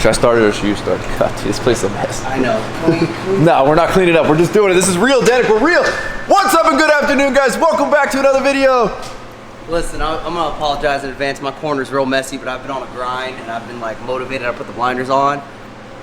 Should I start it or should you start? God, dude, this place is a mess. I know. No, we're not cleaning up. We're just doing it. This is real, Derek. We're real. What's up and good afternoon, guys. Welcome back to another video. Listen, I'm gonna apologize in advance. My corner's real messy, but I've been on a grind and I've been like motivated. I put the blinders on.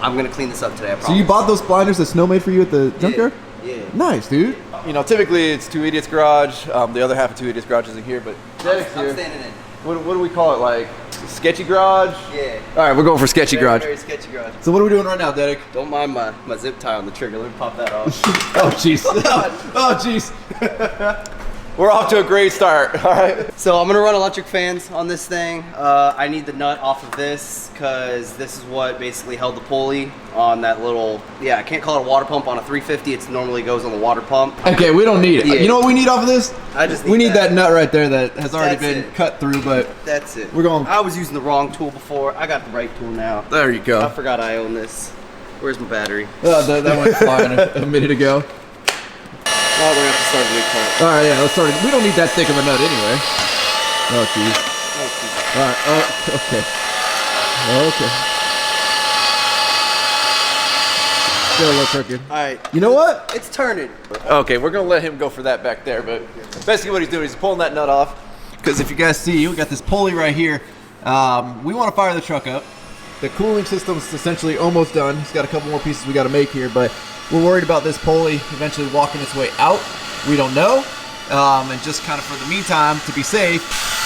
I'm gonna clean this up today, I promise. So you bought those blinders that Snow made for you at the junkyard? Yeah. Nice, dude. You know, typically it's Two Idiots Garage. The other half of Two Idiots Garage isn't here, but Derek's here. I'm standing in. What do we call it? Like sketchy garage? Yeah. All right, we're going for sketchy garage. Very sketchy garage. So what are we doing right now, Derek? Don't mind my zip tie on the trigger. Let me pop that off. Oh, jeez. Oh, jeez. We're off to a great start, all right? So I'm gonna run electric fans on this thing. I need the nut off of this because this is what basically held the pulley on that little, yeah, I can't call it a water pump on a 350. It normally goes on the water pump. Okay, we don't need it. Yeah. You know what we need off of this? I just we need that nut right there that has already That's been it. cut through, but That's it. We're going- I was using the wrong tool before. I got the right tool now. There you I go. forgot I own this. Where's my battery? that went flying a minute ago. Oh, we're gonna have to start a new car. All right, yeah, let's start it. We don't need that thick of a nut anyway. Oh, geez. All right, okay. Okay. Still a little crooked. All right. You know what? It's turning. Okay, we're gonna let him go for that back there, but basically what he's doing is pulling that nut off. Because if you guys see, we got this pulley right here. We want to fire the truck up. The cooling system's essentially almost done. It's got a couple more pieces we got to make here, but we're worried about this pulley eventually walking its way out. We don't know. And just kind of for the meantime, to be safe,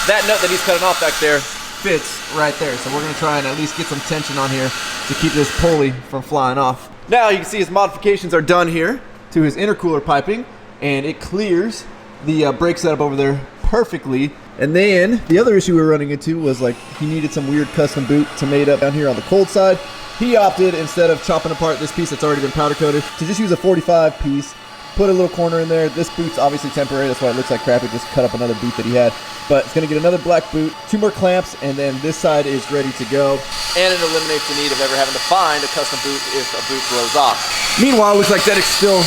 That nut that he's cutting off back there. fits right there. So we're going to try and at least get some tension on here to keep this pulley from flying off. Now you can see his modifications are done here. To his intercooler piping, and it clears the brake setup over there perfectly. And then the other issue we were running into was like he needed some weird custom boot to made up down here on the cold side. He opted, instead of chopping apart this piece that's already been powder coated, to just use a 45 piece, put a little corner in there. This boot's obviously temporary, that's why it looks like crap. It just cut up another boot that he had. But it's gonna get another black boot, 2 more clamps, and then this side is ready to go. And it eliminates the need of ever having to find a custom boot if a boot blows off. Meanwhile, it looks like Dedek's still,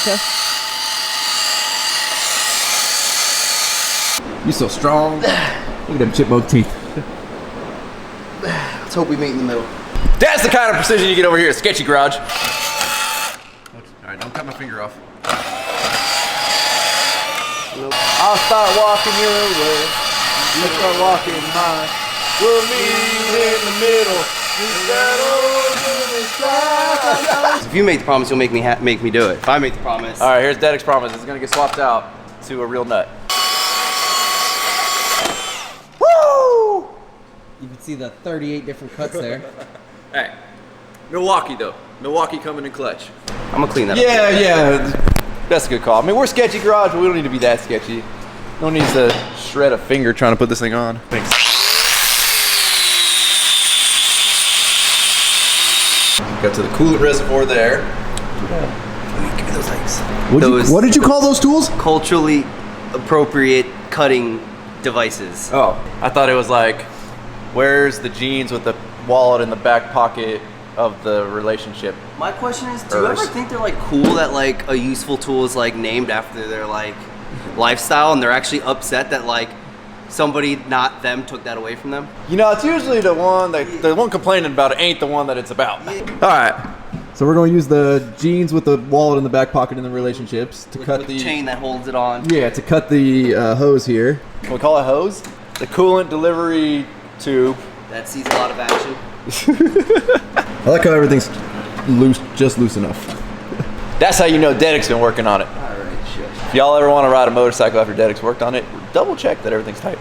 okay. You're so strong. Look at them chipmunk teeth. Let's hope we meet in the middle. That's the kind of precision you get over here at Sketchy Garage. All right, don't cut my finger off. I'll start walking your way. You start walking mine. We'll meet in the middle. If you make the promise, you'll make me do it. If I make the promise. All right, here's Dedek's promise. It's gonna get swapped out to a real nut. Woo! You can see the 38 different cuts there. Hey, Milwaukee though. Milwaukee coming in clutch. I'm gonna clean that up. Yeah. That's a good call. I mean, we're Sketchy Garage, but we don't need to be that sketchy. No need to shred a finger trying to put this thing on. Thanks. Got to the coolant reservoir there. Give me those legs. What did you call those tools? Culturally appropriate cutting devices. Oh, I thought it was like, where's the jeans with the wallet in the back pocket of the relationship? My question is, do you ever think they're like cool that like a useful tool is like named after their like lifestyle and they're actually upset that like somebody not them took that away from them? You know, it's usually the one complaining about it ain't the one that it's about. Yeah. All right. So we're going to use the jeans with the wallet in the back pocket in the relationships to cut With the chain that holds it on. Yeah, to cut the hose here. Can we call it hose? The coolant delivery tube. That sees a lot of action. I like how everything's loose, just loose enough. That's how you know Dedek's been working on it. Alright, shush. If y'all ever want to ride a motorcycle after Dedek's worked on it, double check that everything's tight.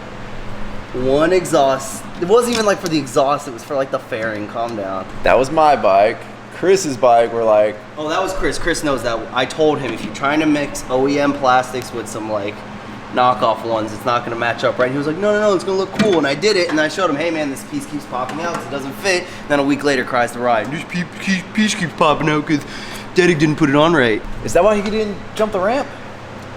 One exhaust. It wasn't even like for the exhaust, it was for like the fairing. Calm down. That was my bike. Chris's bike, we're like, Oh, that was Chris. Chris knows that. I told him if you're trying to mix OEM plastics with some like knockoff ones, it's not gonna match up right. He was like, no, it's gonna look cool. And I did it, and I showed him, hey man, this piece keeps popping out because it doesn't fit. Then a week later cries to Ryan, this piece keeps popping out because Dedek didn't put it on right. is that why he didn't jump the ramp?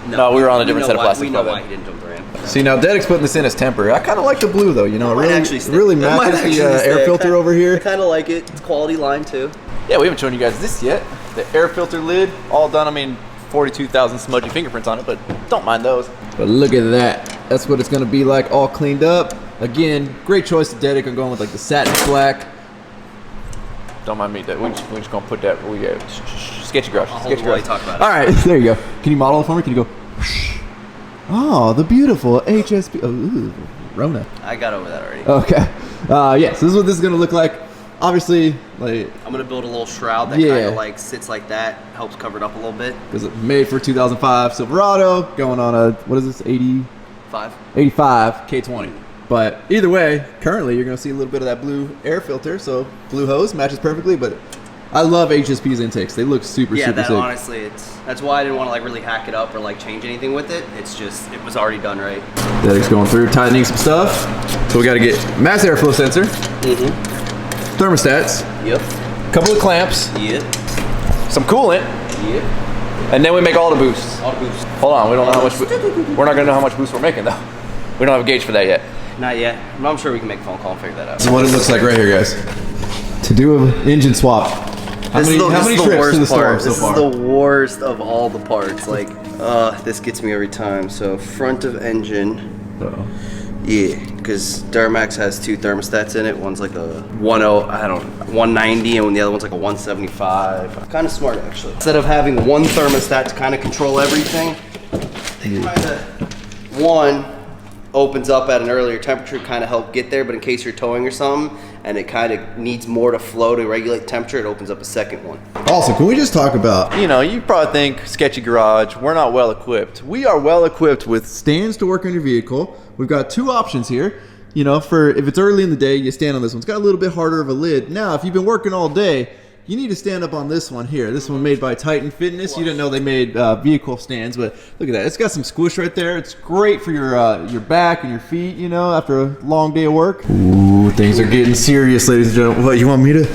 No, we were on a different set of plastic. We know by why then. he didn't jump the ramp. See, now Dedek's putting this in as temporary. I kind of like the blue though, you know, Might actually it stick. really That might matches the actually air stick. filter over I here. kind of like it. It's quality line too. Yeah, we haven't shown you guys this yet. The air filter lid, all done. I mean, 42,000 smudgy fingerprints on it, but don't mind those. But look at that. That's what it's gonna be like all cleaned up. Again, great choice to Dedic. I'm going with like the satin black. Don't mind me. We're just gonna put that. We got sketchy garage. Sketchy While garage. you talk about it. All right, there you go. Can you model it for me? Can you go? Oh, the beautiful HSP. Oh, ooh, Rona. I got over that already. Okay. Yes, this is what this is gonna look like. Obviously, like I'm gonna build a little shroud that Yeah. kind of like sits like that, helps cover it up a little bit. because it's made for 2005 Silverado, going on a what is this 85 K20. But either way, currently you're gonna see a little bit of that blue air filter, so blue hose matches perfectly. But I love HSP's intakes; they look super Yeah, super that sick. honestly, that's why I didn't want to like really hack it up or like change anything with it. It's just it was already done right. Dedic's going through tightening some stuff, so we got to get mass airflow sensor, thermostats, Yep. couple of clamps. Yep. Some coolant, Yep. and then we make all the boosts. All the boosts. Hold on, we don't know how much. We're not gonna know how much boost we're making though. We don't have a gauge for that yet. Not yet, but I'm sure we can make a phone call and figure that out. This is what it looks like right here, guys. To do an engine swap. How many trips to the storm so far? This is the worst of all the parts. Like, this gets me every time. So front of engine. Uh-oh. Yeah, because Duramax has two thermostats in it. One's like a 190, and the other one's like a 175. Kind of smart, actually. Instead of having one thermostat to kind of control everything, they kind of, one opens up at an earlier temperature, kind of help get there, but in case you're towing or something, and it kind of needs more to flow to regulate temperature, it opens up a second one. Also, can we just talk about, You know, you probably think sketchy garage. We're not well equipped. we are well equipped with stands to work on your vehicle. We've got two options here. You know, for if it's early in the day, you stand on this one. It's got a little bit harder of a lid. Now, if you've been working all day, you need to stand up on this one here. This one made by Titan Fitness. You didn't know they made vehicle stands, but look at that. It's got some squish right there. It's great for your back and your feet, you know, after a long day of work. Ooh, things are getting serious, ladies and gentlemen. What, you want me to?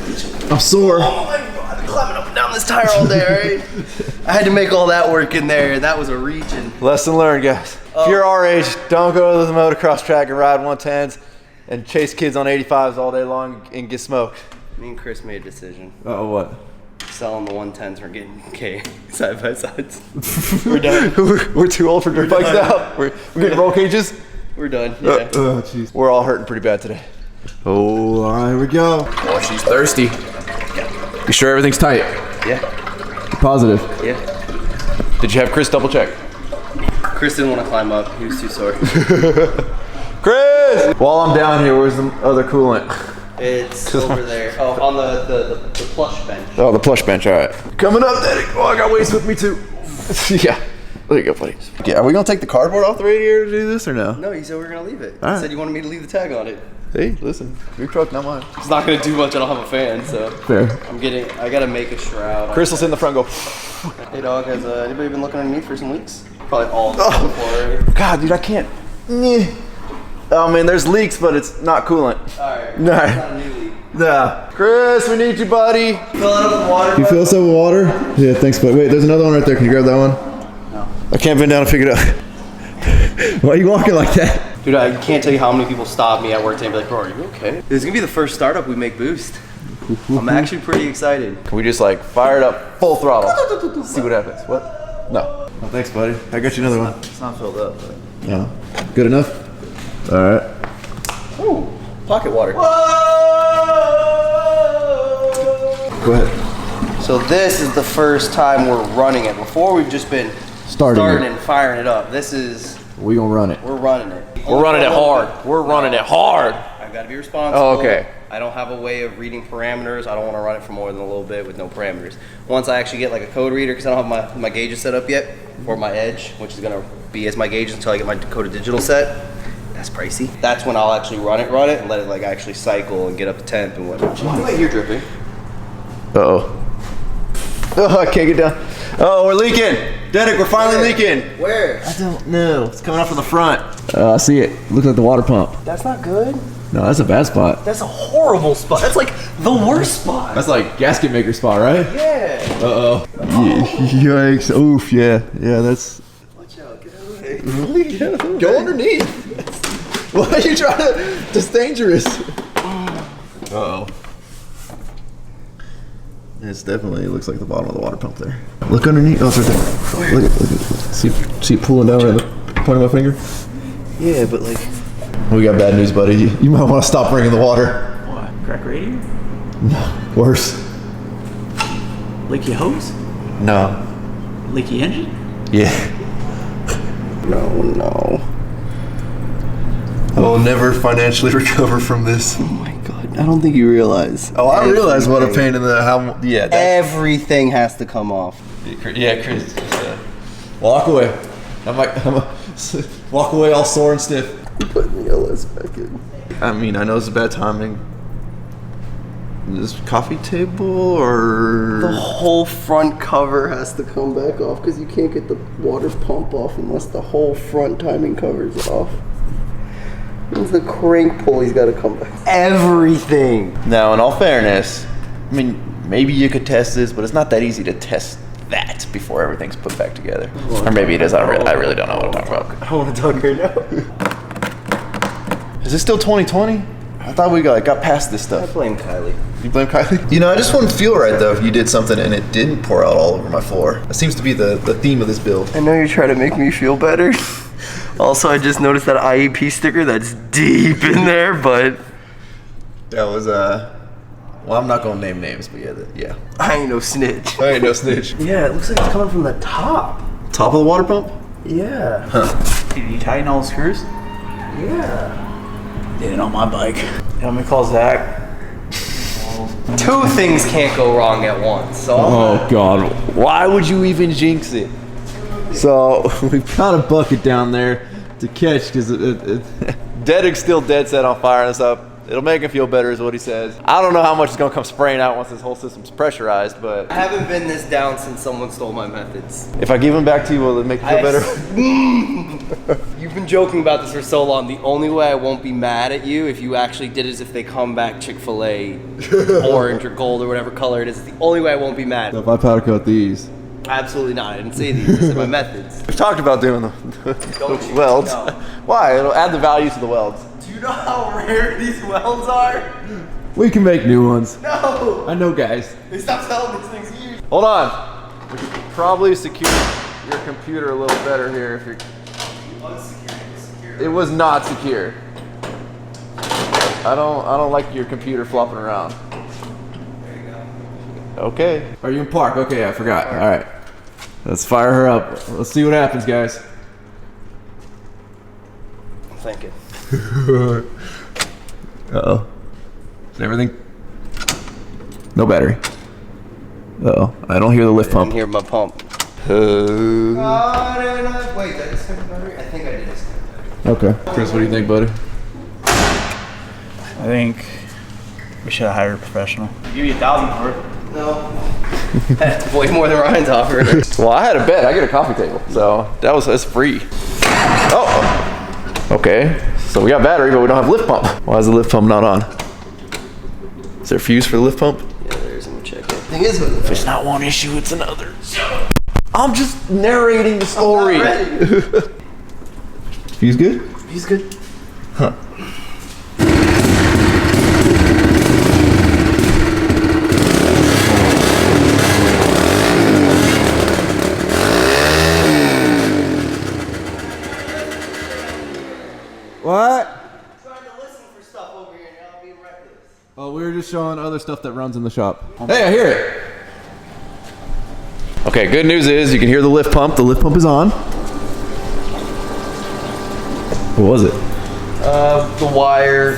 I'm sore. Oh my God, I've been climbing up and down this tire all day, right? I had to make all that work in there, and that was a region. Lesson learned, guys. If you're our age, don't go to the motocross track and ride 110s and chase kids on 85s all day long and get smoked. Me and Chris made a decision. Oh, what? Selling the 110s, we're getting K side by sides. We're done. We're too old for dirt bikes now. We're getting roll cages. We're done. Yeah. Oh, jeez. We're all hurting pretty bad today. Oh, all right, here we go. Oh, she's thirsty. You sure everything's tight? Yeah. Positive. Yeah. Did you have Chris double check? Chris didn't want to climb up. He was too sore. Chris! While I'm down here, where's the other coolant? It's over there. Oh, on the plush bench. Oh, the plush bench, all right. Coming up, Daddy. Oh, I got weights with me too. Yeah. There you go, buddy. Yeah, are we gonna take the cardboard off the radiator to do this or no? No, you said we were going to leave it. All You right. said you wanted me to leave the tag on it. Hey, listen, your truck, not mine. It's not going to do much. I don't have a fan, so. Fair. I got to make a shroud. Chris will sit in the front and go, Hey, dog, has anybody been looking underneath for some leaks? Probably all before. God, dude, I can't. Oh, man, there's leaks, but it's not coolant. Alright. No. It's not a new leak. Nah. Chris, we need you, buddy. Fill it up with water. You fill us up with water? Yeah, thanks, but wait, there's another one right there. Can you grab that one? I can't bend down and pick it up. Why are you walking like that? Dude, I can't tell you how many people stop me at work today and be like, bro, are you okay? This is going to be the first startup we make boost. I'm actually pretty excited. Can we just like fire it up full throttle? See what happens. What? No. Oh, thanks, buddy. I got you another one. It's not filled up, but. Yeah. Good enough? All right. Ooh, pocket water. Go ahead. So this is the first time we're running it. Before we've just been Starting it. and firing it up. This is, We gonna run it. we're running it. We're running it hard. We're running it hard. I've got to be responsible. Oh, okay. I don't have a way of reading parameters. I don't want to run it for more than a little bit with no parameters. Once I actually get like a code reader, because I don't have my gauges set up yet, or my edge, which is going to be as my gauges until I get my Dakota digital set. That's pricey. That's when I'll actually run it and let it like actually cycle and get up to temp and whatnot. Oh, you're dripping. Uh-oh. Oh, I can't get down. Oh, we're leaking. Dedic, we're finally leaking. Where? I don't know. It's coming up from the front. I see it. Looks like the water pump. That's not good. No, that's a bad spot. That's a horrible spot. That's like the worst spot. That's like gasket maker spot, right? Yeah. Uh-oh. Yikes. Oof, yeah. Yeah, that's... Watch out. Get out of the way. Go underneath. Why are you trying to... That's dangerous. Uh-oh. It's definitely looks like the bottom of the water pump there. Look underneath. Oh, it's right there. Look at. See it pulling down right at the point of my finger? Yeah, but like, We got bad news, buddy. You might want to stop bringing the water. What? Crack radiator? No, worse. Leaky hose? No. Leaky engine? Yeah. No. I will never financially recover from this. Oh my god. I don't think you realize. Oh, I realize what a pain in the how. Yeah. Everything has to come off. Yeah, Chris. Walk away. I'm walk away all sore and stiff. Put the LS back in. I mean, I know it's bad timing. This coffee table or The whole front cover has to come back off because you can't get the water pump off unless the whole front timing cover is off. Means the crank pulley's got to come back. Everything. Now, in all fairness, I mean, maybe you could test this, but it's not that easy to test that before everything's put back together. Or maybe it is. I really don't know what I'm talking about. I want to talk right now. Is it still 2020? I thought we got past this I stuff. blame Kylie. You blame Kylie? You know, I just wouldn't feel right though if you did something and it didn't pour out all over my floor. That seems to be the theme of this build. I know you're trying to make me feel better. Also, I just noticed that IEP sticker that's deep in there, but That was well, I'm not gonna name names, but yeah. I ain't no snitch. I ain't no snitch. Yeah, it looks like it's coming from the top. Top of the water pump? Yeah. Did you tighten all the screws? Yeah. Did it on my bike. Let me call Zach. Two things can't go wrong at once. So Oh God! Why would you even jinx it? So we've got a bucket down there to catch because Deddick's still dead set on firing us up. It'll make him feel better, is what he says. I don't know how much is gonna come spraying out once this whole system's pressurized, but I haven't been this down since someone stole my methods. if I give them back to you, will it make you feel better? You've been joking about this for so long. The only way I won't be mad at you if you actually did it is if they come back Chick-fil-A orange or gold or whatever color it is. It's the only way I won't be mad. If I powder coat these, Absolutely not. I didn't say these. These are my methods. we've talked about doing the Don't you? welds. No. Why? It'll add the value to the welds. Do you know how rare these welds are? We can make new ones. No! I know, guys. They stopped selling these things years. Hold on. We could probably secure your computer a little better here if you're. It was not secure. I don't like your computer flopping around. There you go. Okay. Are you in park? Okay, I forgot. All right. Let's fire her up. Let's see what happens, guys. I'm thinking. Uh-oh. Is everything? No battery. Uh-oh. I don't hear the lift I didn't pump. hear my pump. Uh, Wait, did I disconnect the battery? I think I did disconnect the battery. okay. Chris, what do you think, buddy? I think we should have hired a professional. Give you 1,000 for it. No. That's way more than Ryan's offering. Well, I had a bet. I get a coffee table, so that's free. Oh. Okay. So we got battery, but we don't have lift pump. Why is the lift pump not on? Is there a fuse for the lift pump? Yeah, there's a check. The thing is, with It's not one issue, it's another. I'm just narrating the story. Fuse good? he's good. Huh. What? Trying to listen for stuff over here and y'all being reckless. Oh, we were just showing other stuff that runs in the shop. Hey, I hear it. Okay, good news is you can hear the lift pump. The lift pump is on. What was it? The wire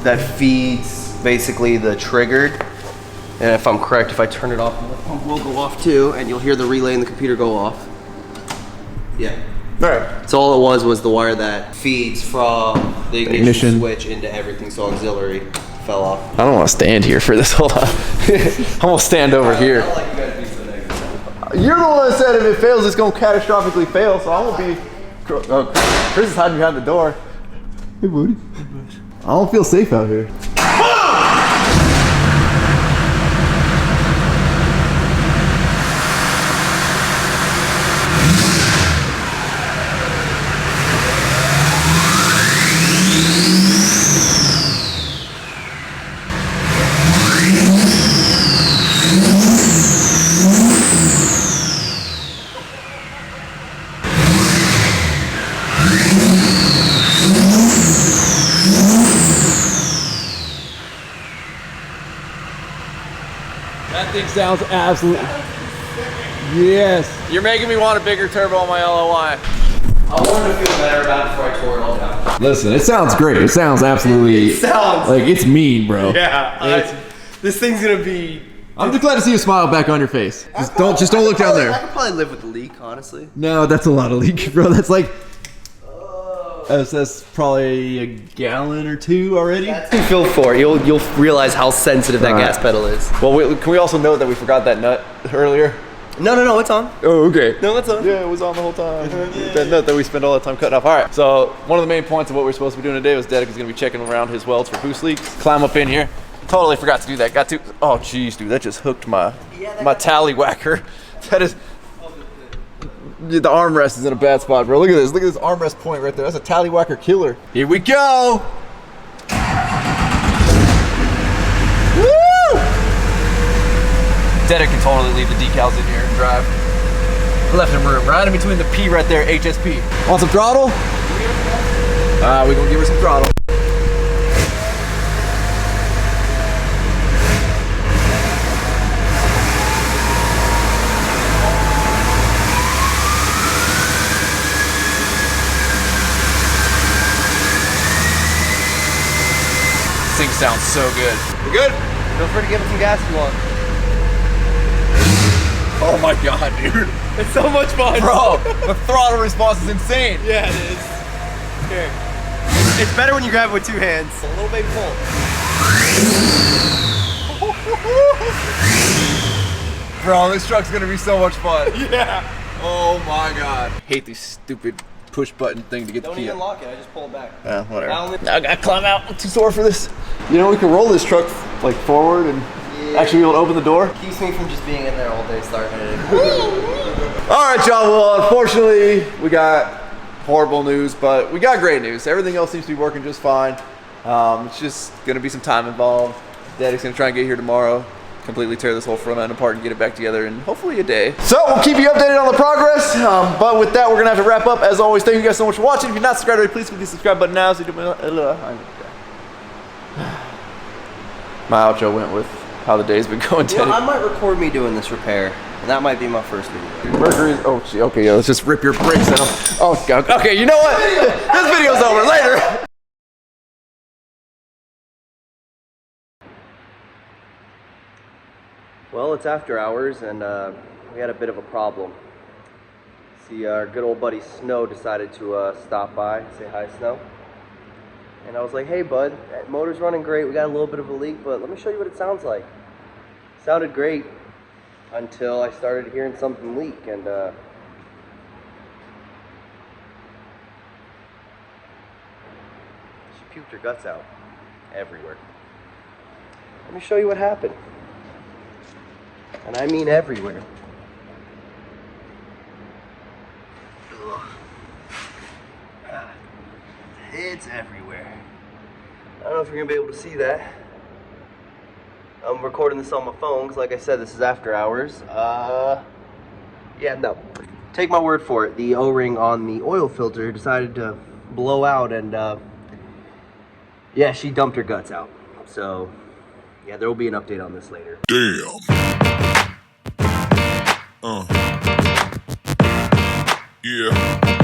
that feeds basically the triggered. And if I'm correct, if I turn it off, the lift pump will go off too, and you'll hear the relay in the computer go off. Yeah. All right. So all it was the wire that feeds from the ignition switch into everything. So auxiliary fell off. I don't want to stand here for this. Hold on. I'm going to stand over here. I don't like you guys being so negative. You're the one that said if it fails, it's going to catastrophically fail, so I won't be... Chris is hiding behind the door. Hey, buddy. I don't feel safe out here. That thing sounds absolutely. Yes. You're making me want a bigger turbo on my LOI. I wanted to feel better about it before I tore it all down. Listen, it sounds great. It sounds absolutely. It sounds like it's mean, bro. Yeah. This thing's gonna be. I'm just glad to see a smile back on your face. Just don't look down there. I could probably live with the leak, honestly. No, that's a lot of leak, bro. That's like. That's probably a gallon or two already. That's been filled for. You'll realize how sensitive that gas pedal is. Well, can we also note that we forgot that nut earlier? No, it's on. Oh, okay. No, it's on. Yeah, it was on the whole time. That nut that we spent all that time cutting off. All right, so one of the main points of what we're supposed to be doing today was Dedek is going to be checking around his welds for boost leaks. Climb up in here. Totally forgot to do that. Got to. Oh, jeez, dude, that just hooked my tallywhacker. That is. The armrest is in a bad spot, bro. Look at this. Look at this armrest point right there. That's a tallywhacker killer. Here we go. Woo! Dedek can totally leave the decals in here and drive. Left him room, right in between the P right there, HSP. Want some throttle? We're gonna give her some throttle. This thing sounds so good. We good? Feel free to give it some gas if you want. Oh my god, dude. It's so much fun. Bro, the throttle response is insane. Yeah, it is. Here. It's better when you grab it with two hands. A little baby pull. Bro, this truck's gonna be so much fun. Yeah. Oh my god. Hate these stupid push button thing to get Don't the key even out. lock it. I just pull it back. Yeah, whatever. Now I gotta climb out. I'm too sore for this. You know, we can roll this truck like forward and actually be able to open the door. Keeps me from just being in there all day starting it. All right, y'all. Well, unfortunately, we got horrible news, but we got great news. Everything else seems to be working just fine. It's just gonna be some time involved. Daddy's gonna try and get here tomorrow, completely tear this whole front end apart and get it back together in hopefully a day. So we'll keep you updated on the progress. But with that, we're gonna have to wrap up. As always, thank you guys so much for watching. If you're not subscribed already, please click the subscribe button now. So you my outro went with how the day's been going. You know, I might record me doing this repair, and that might be my first video. Mercury's, oh gee, okay, yeah, let's just rip your brakes out. Oh god, okay, you know what? This video's over, later. Well, it's after hours, and we had a bit of a problem. See, our good old buddy Snow decided to stop by, say hi, Snow. And I was like, hey bud, that motor's running great, we got a little bit of a leak, but let me show you what it sounds like. It sounded great until I started hearing something leak, and she puked her guts out everywhere. Let me show you what happened. And I mean everywhere. Ugh. It's everywhere. I don't know if you're gonna be able to see that. I'm recording this on my phone because, like I said, this is after hours. Yeah, no. Take my word for it. The O-ring on the oil filter decided to blow out, and yeah, she dumped her guts out. So, yeah, there will be an update on this later. Damn. Yeah.